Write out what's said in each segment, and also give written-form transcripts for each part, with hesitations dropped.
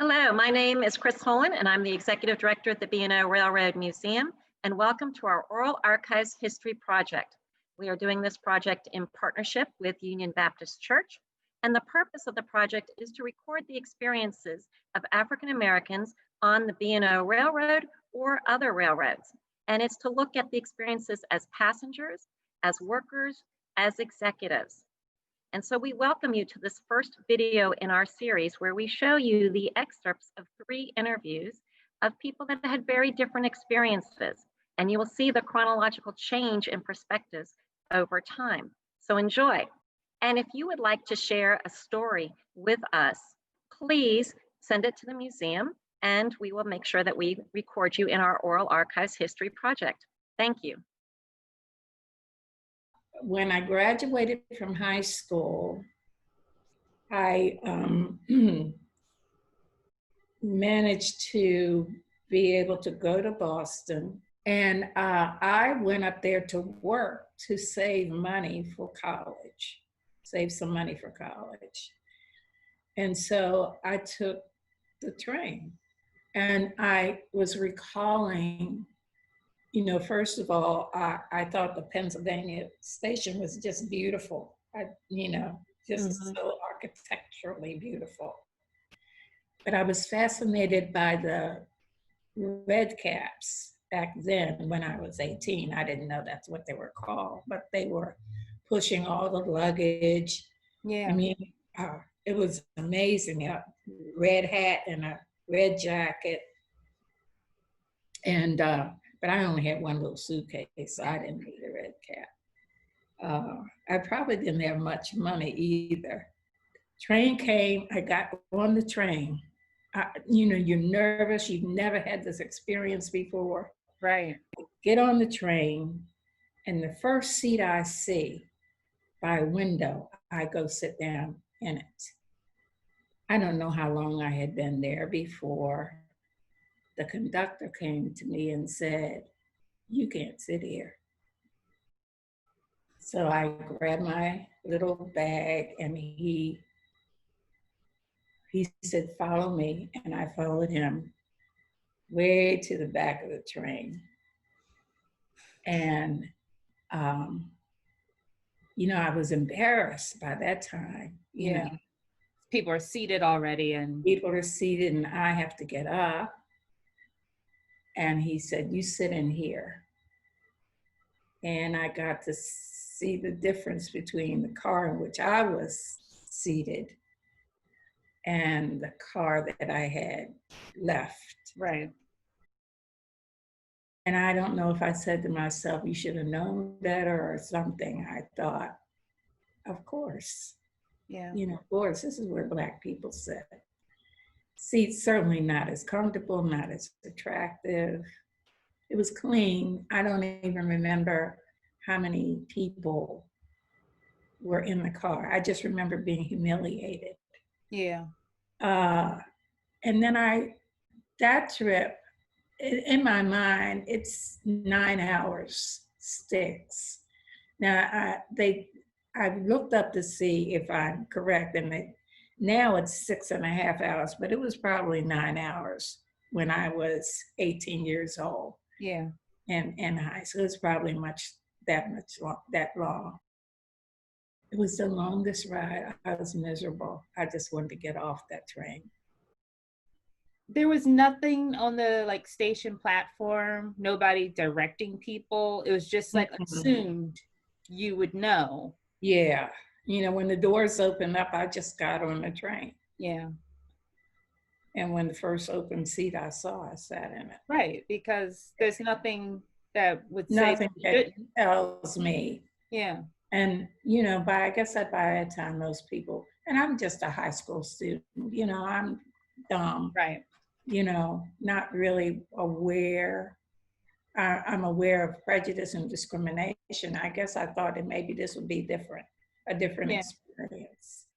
Hello, my name is Chris Holen, and I'm the Executive Director at the B&O Railroad Museum, and welcome to our Oral Archives History Project. We are doing this project in partnership with Union Baptist Church, and the purpose of the project is to record the experiences of African Americans on the B&O Railroad or other railroads. And it's to look at the experiences as passengers, as workers, as executives. And so we welcome you to this first video in our series where we show you the excerpts of 3 interviews of people that had very different experiences. And you will see the chronological change in perspectives over time. So enjoy. And if you would like to share a story with us, please send it to the museum and we will make sure that we record you in our Oral Archives History Project. Thank you. When I graduated from high school, I managed to be able to go to Boston, and I went up there to work to save money for college, save some money for college. And so I took the train, and I was recalling, you know, first of all, I thought the Pennsylvania station was just beautiful. Just so architecturally beautiful. But I was fascinated by the red caps back then when I was 18. I didn't know that's what they were called, but they were pushing all the luggage. Yeah. I mean, it was amazing. A red hat and a red jacket. And, but I only had one little suitcase, so I didn't need a red cap. I probably didn't have much money either. Train came, I got on the train. You're nervous, you've never had this experience before. Right. Get on the train, and the first seat I see by a window, I go sit down in it. I don't know how long I had been there before the conductor came to me and said, "You can't sit here." So I grabbed my little bag and he said, "Follow me." And I followed him way to the back of the train. And, I was embarrassed by that time. You know, people are seated already and people are seated and I have to get up. And he said, "You sit in here." And I got to see the difference between the car in which I was seated and the car that I had left. right. And I don't know if I said to myself, "You should have known better" or something. I thought, of course. Yeah. Of course, this is where Black people sit. Seats certainly not as comfortable, not as attractive. It was clean. I don't even remember how many people were in the car. I just remember being humiliated. Yeah. And then that trip, in my mind, it's 9 hours, sticks. Now, I looked up to see if I'm correct, and now it's 6.5 hours, but it was probably 9 hours when I was 18 years old. Yeah. In high school. It's probably that long. It was the longest ride. I was miserable. I just wanted to get off that train. There was nothing on the station platform, nobody directing people. It was just assumed you would know. Yeah. When the doors opened up, I just got on the train. Yeah. And when the first open seat I saw, I sat in it. Right, because there's nothing that would say nothing that tells me. Yeah. And, I guess by that time, those people, and I'm just a high school student, I'm dumb. Right. Not really aware. I'm aware of prejudice and discrimination. I guess I thought that maybe this would be a different experience.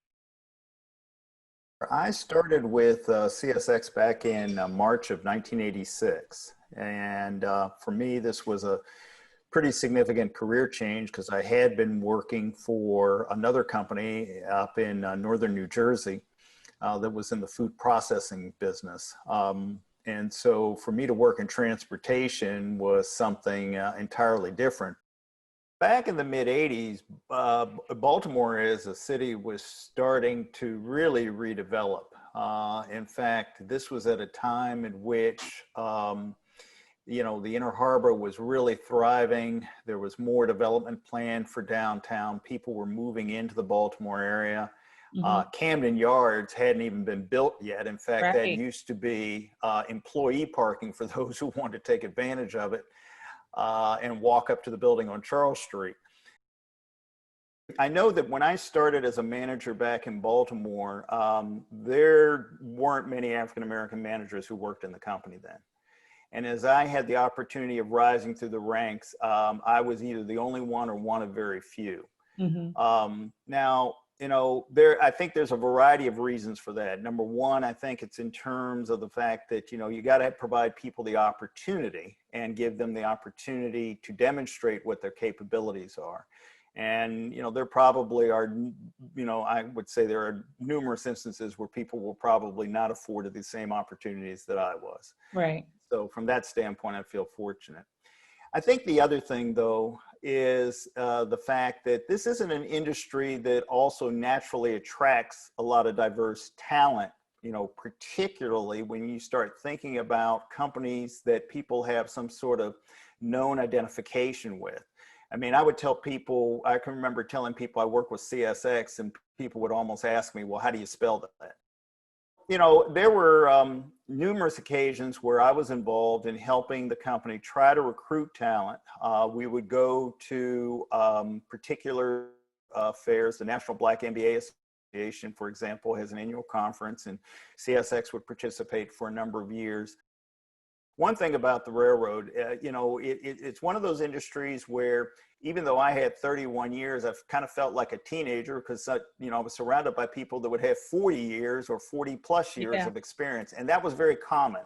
I started with CSX back in March of 1986. And for me, this was a pretty significant career change because I had been working for another company up in northern New Jersey that was in the food processing business. And so for me to work in transportation was something entirely different. Back in the mid 80s, Baltimore as a city was starting to really redevelop. In fact, this was at a time in which you know, the Inner Harbor was really thriving. There was more development planned for downtown. People were moving into the Baltimore area. Camden Yards hadn't even been built yet. In fact, that used to be employee parking for those who wanted to take advantage of it and walk up to the building on Charles Street. I know that when I started as a manager back in Baltimore, there weren't many African-American managers who worked in the company then. And as I had the opportunity of rising through the ranks, I was either the only one or one of very few. Now, you know, I think there's a variety of reasons for that. Number one, I think it's in terms of the fact that, you know, you got to provide people the opportunity and give them the opportunity to demonstrate what their capabilities are. And, you know, there probably are, you know, I would say there are numerous instances where people were probably not afforded the same opportunities that I was. Right. So from that standpoint, I feel fortunate. I think the other thing, though, is the fact that this isn't an industry that also naturally attracts a lot of diverse talent, you know, particularly when you start thinking about companies that people have some sort of known identification with. I mean, I would tell people, I can remember telling people I work with CSX, and people would almost ask me, well, how do you spell that? You know, there were numerous occasions where I was involved in helping the company try to recruit talent. We would go to particular fairs. The National Black MBA Association, for example, has an annual conference, and CSX would participate for a number of years. One thing about the railroad, you know, it's one of those industries where even though I had 31 years, I've kind of felt like a teenager because, you know, I was surrounded by people that would have 40 years or 40 plus years of experience. And that was very common.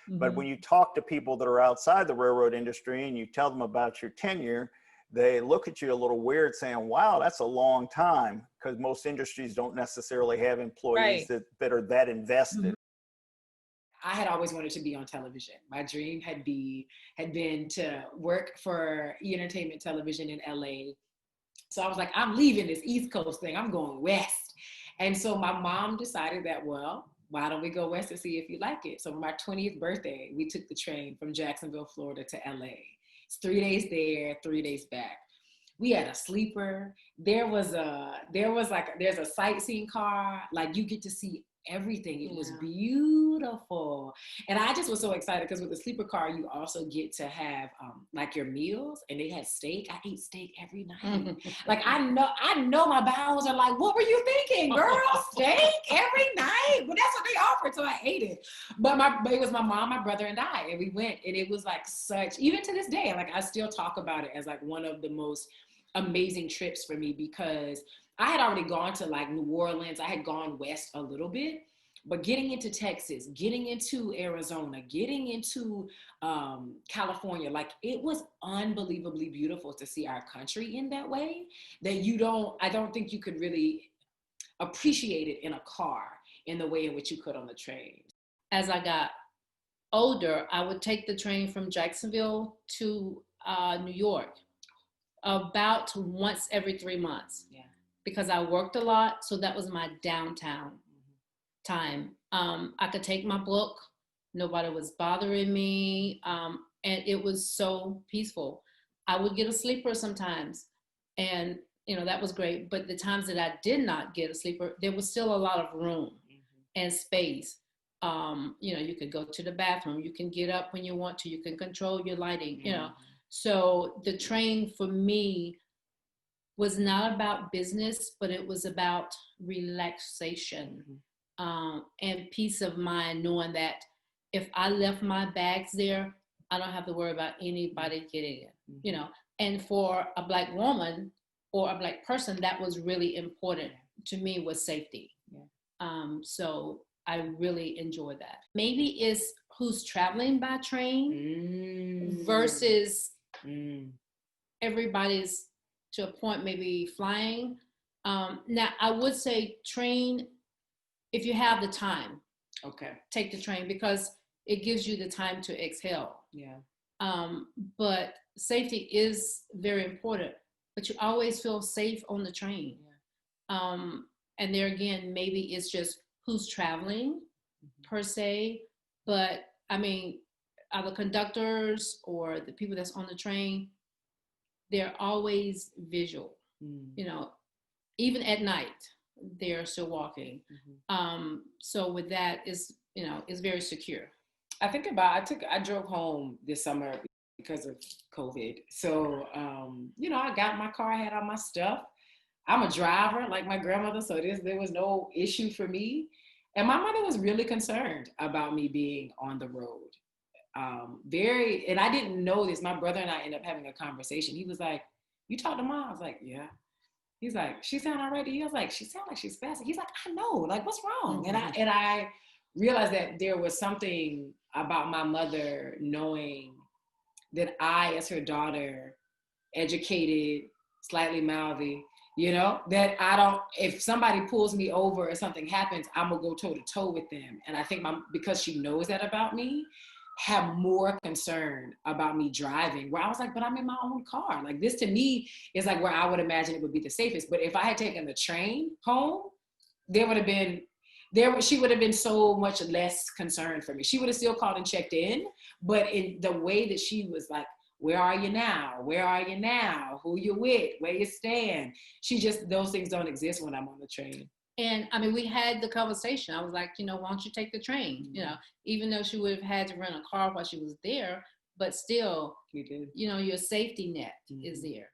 But when you talk to people that are outside the railroad industry and you tell them about your tenure, they look at you a little weird saying, wow, that's a long time, because most industries don't necessarily have employees that are that invested. I had always wanted to be on television. My dream had been to work for entertainment television in LA. So I was like, I'm leaving this East Coast thing. I'm going West. And so my mom decided that, well, why don't we go West and see if you like it? So for my 20th birthday, we took the train from Jacksonville, Florida to LA. It's 3 days there, 3 days back. We had a sleeper. There's a sightseeing car. Like, you get to see everything. It was beautiful. And I just was so excited because with the sleeper car, you also get to have like your meals, and they had steak. I ate steak every night. Like, I know my bowels are like, what were you thinking, girl? Steak every night? Well, that's what they offered. So I ate it. But it was my mom, my brother, and I, and we went, and it was like such, even to this day, like I still talk about it as like one of the most amazing trips for me, because I had already gone to like New Orleans. I had gone west a little bit, but getting into Texas, getting into Arizona, getting into California, like, it was unbelievably beautiful to see our country in that way that I don't think you could really appreciate it in a car in the way in which you could on the train. As I got older, I would take the train from Jacksonville to New York about once every 3 months. Yeah. Because I worked a lot, so that was my downtown time. I could take my book, nobody was bothering me, and it was so peaceful. I would get a sleeper sometimes, and you know, that was great. But the times that I did not get a sleeper, there was still a lot of room and space. You know, you could go to the bathroom, you can get up when you want to, you can control your lighting, you know. So the train for me was not about business, but it was about relaxation and peace of mind, knowing that if I left my bags there, I don't have to worry about anybody getting it, you know. And for a Black woman or a Black person, that was really important to me, was safety. So I really enjoyed that. Maybe it's who's traveling by train versus everybody's, to a point, maybe flying. Now, I would say train, if you have the time, Okay. take the train because it gives you the time to exhale. Yeah. But safety is very important, but you always feel safe on the train. Yeah. And there again, maybe it's just who's traveling per se, but I mean, the conductors or the people that's on the train, they're always visual, you know, even at night, they're still walking. So with that is, you know, it's very secure. I think I drove home this summer because of COVID. So, you know, I got in my car, I had all my stuff. I'm a driver like my grandmother, so there was no issue for me. And my mother was really concerned about me being on the road. And I didn't know this. My brother and I ended up having a conversation. He was like, "You talked to Mom?" I was like, "Yeah." He's like, "She sound all right?" He was like, "She sound like she's fast." He's like, "I know, like what's wrong?" And I realized that there was something about my mother knowing that I, as her daughter, educated, slightly mouthy, you know, that if somebody pulls me over or something happens, I'm gonna go toe to toe with them. And I think because she knows that about me, have more concern about me driving, where I was like, but I'm in my own car. Like this to me is like where I would imagine it would be the safest. But if I had taken the train home, she would have been so much less concerned for me. She would have still called and checked in, but in the way that she was like, where are you now? Where are you now? Who you with? Where you stand? Those things don't exist when I'm on the train. And I mean, we had the conversation. I was like, you know, why don't you take the train? You know, even though she would have had to rent a car while she was there, but still, you know, your safety net is there.